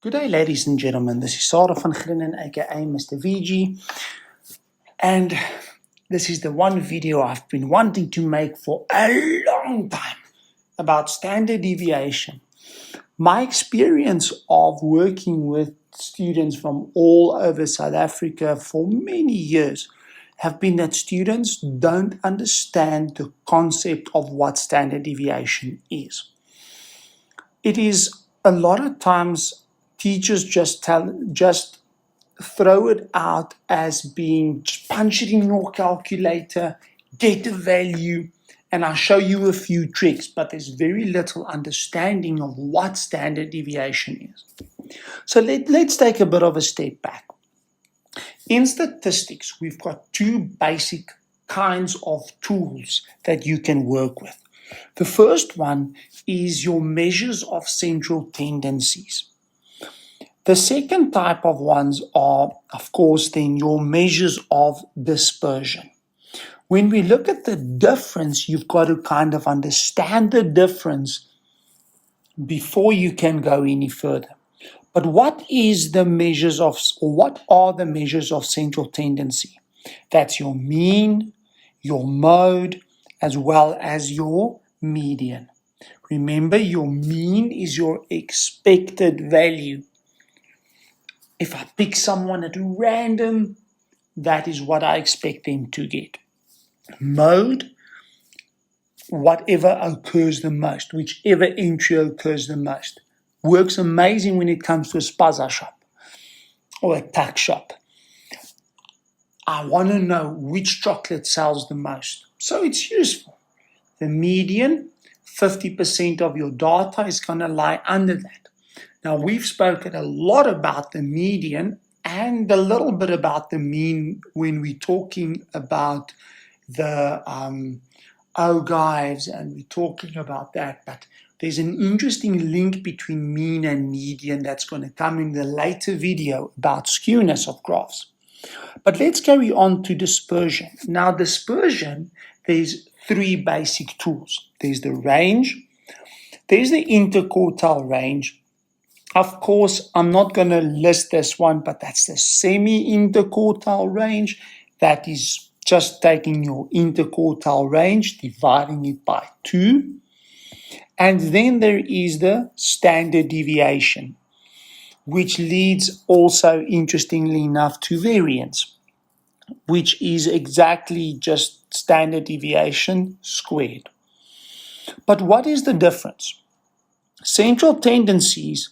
Good day, ladies and gentlemen. This is Sarah van Grinnen, aka Mr. VG, and this is the one video I've been wanting to make for a long time about standard deviation. My experience of working with students from all over South Africa for many years have been that students don't understand the concept of what standard deviation is. It is a lot of times teachers just throw it out as being just punch it in your calculator, get a value, and I'll show you a few tricks, but there's very little understanding of what standard deviation is. So let's take a bit of a step back. In statistics, we've got two basic kinds of tools that you can work with. The first one is your measures of central tendencies. The second type of ones are, of course, then your measures of dispersion. When we look at the difference, you've got to kind of understand the difference before you can go any further. But what are the measures of central tendency? That's your mean, your mode, as well as your median. Remember, your mean is your expected value. If I pick someone at random, that is what I expect them to get. Mode, whatever occurs the most, whichever entry occurs the most. Works amazing when it comes to a spaza shop or a tuck shop. I want to know which chocolate sells the most. So it's useful. The median, 50% of your data is going to lie under that. Now, we've spoken a lot about the median and a little bit about the mean when we're talking about the OGIVEs, and we're talking about that. But there's an interesting link between mean and median that's going to come in the later video about skewness of graphs. But let's carry on to dispersion. Now, dispersion, there's three basic tools. There's the range, there's the interquartile range. Of course, I'm not going to list this one, but that's the semi-interquartile range. That is just taking your interquartile range, dividing it by 2. And then there is the standard deviation, which leads also, interestingly enough, to variance, which is exactly just standard deviation squared. But what is the difference? Central tendencies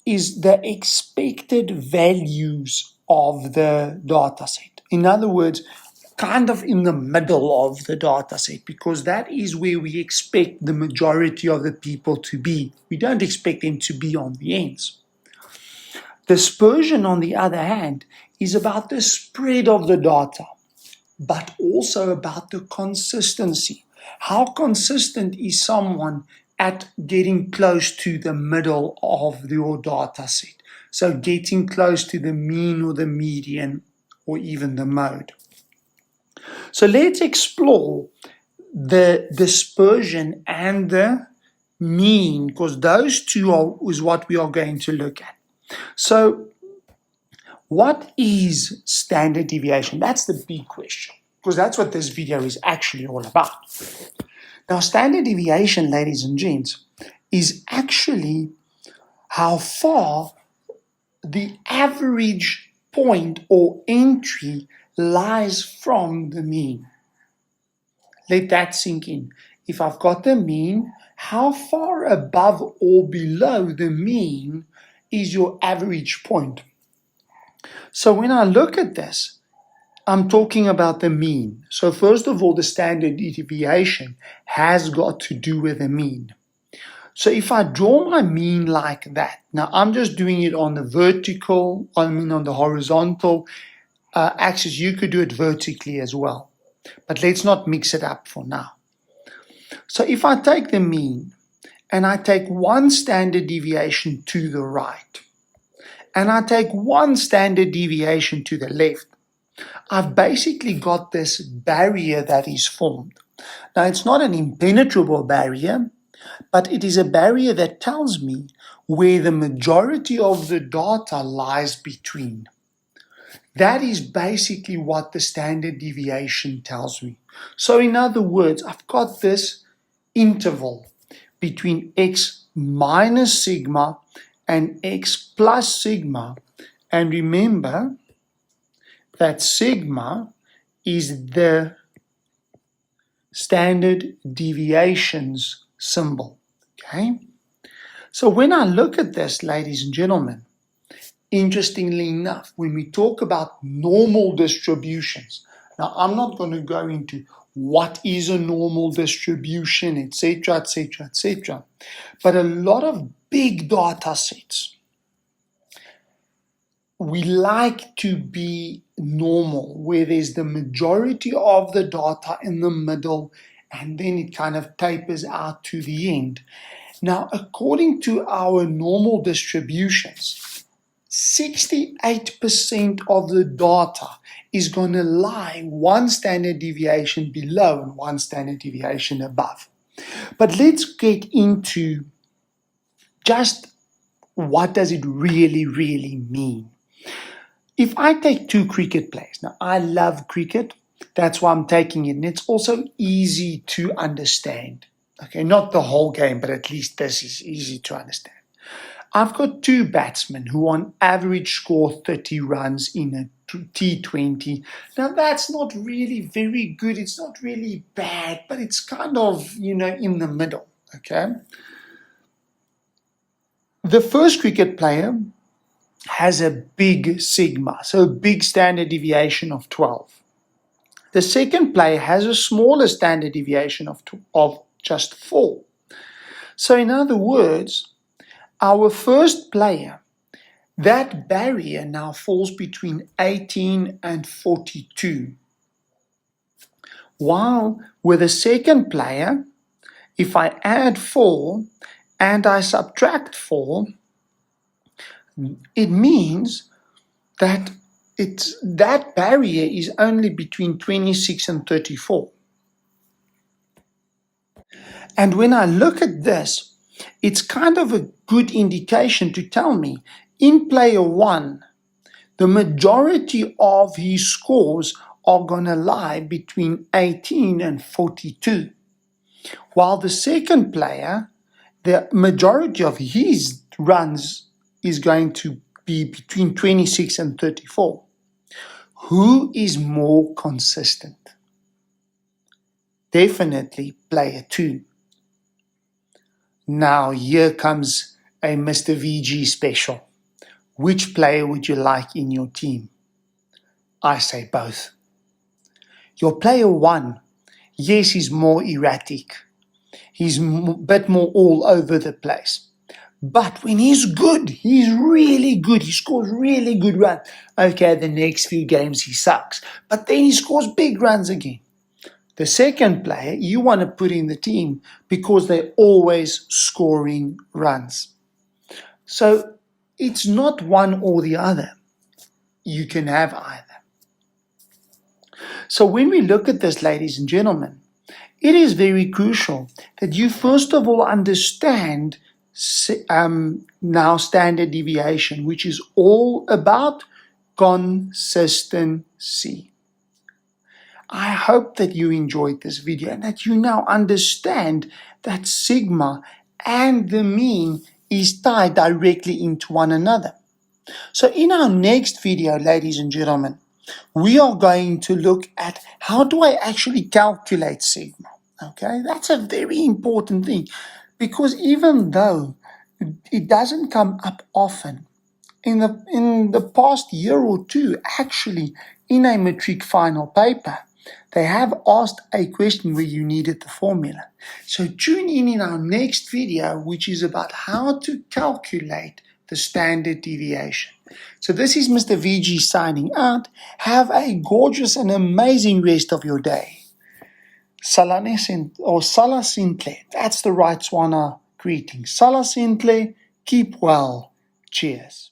is the expected values of the data set. In other words, kind of in the middle of the data set, because that is where we expect the majority of the people to be. We don't expect them to be on the ends. Dispersion, on the other hand, is about the spread of the data, but also about the consistency. How consistent is someone at getting close to the middle of your data set? So getting close to the mean or the median or even the mode. So let's explore the dispersion and the mean, because those two is what we are going to look at. So what is standard deviation? That's the big question, because that's what this video is actually all about. Now, standard deviation, ladies and gents, is actually how far the average point or entry lies from the mean. Let that sink in. If I've got the mean, how far above or below the mean is your average point? So when I look at this, I'm talking about the mean. So first of all, the standard deviation has got to do with the mean. So if I draw my mean like that, now I'm just doing it on the on the horizontal axis. You could do it vertically as well, but let's not mix it up for now. So if I take the mean and I take one standard deviation to the right, and I take one standard deviation to the left, I've basically got this barrier that is formed. Now, it's not an impenetrable barrier, but it is a barrier that tells me where the majority of the data lies between. That is basically what the standard deviation tells me. So in other words, I've got this interval between x minus sigma and x plus sigma. And remember that sigma is the standard deviations symbol. Okay? So when I look at this, ladies and gentlemen, interestingly enough, when we talk about normal distributions, now I'm not going to go into what is a normal distribution, etc., etc., etc., but a lot of big data sets, we like to be normal, where there's the majority of the data in the middle, and then it kind of tapers out to the end. Now, according to our normal distributions, 68% of the data is going to lie one standard deviation below and one standard deviation above. But let's get into just what does it really, really mean. If I take two cricket players, now I love cricket, that's why I'm taking it, and it's also easy to understand. Okay, not the whole game, but at least this is easy to understand. I've got two batsmen who on average score 30 runs in a T20. Now that's not really very good, it's not really bad, but it's kind of, in the middle, okay? The first cricket player has a big sigma, so a big standard deviation of 12. The second player has a smaller standard deviation of just 4. So in other words, our first player, that barrier now falls between 18 and 42. While with the second player, if I add 4 and I subtract 4, it means that that barrier is only between 26 and 34. And when I look at this, it's kind of a good indication to tell me in player 1, the majority of his scores are going to lie between 18 and 42. While the second player, the majority of his runs is going to be between 26 and 34. Who is more consistent? Definitely player 2. Now here comes a Mr. VG special. Which player would you like in your team? I say both. Your player 1, yes, he's more erratic. He's a bit more all over the place. But when he's good, he's really good. He scores really good runs. Okay, the next few games he sucks. But then he scores big runs again. The second player you want to put in the team because they're always scoring runs. So it's not one or the other. You can have either. So when we look at this, ladies and gentlemen, it is very crucial that you first of all understand now standard deviation, which is all about consistency. I hope that you enjoyed this video and that you now understand that sigma and the mean is tied directly into one another. So in our next video, ladies and gentlemen, we are going to look at how do I actually calculate sigma. Okay, that's a very important thing because even though it doesn't come up often, in the past year or two, actually, in a matric final paper, they have asked a question where you needed the formula. So tune in our next video, which is about how to calculate the standard deviation. So this is Mr. VG signing out. Have a gorgeous and amazing rest of your day. Salah Sintle. That's the right Swana greeting. Salah Sintle. Keep well. Cheers.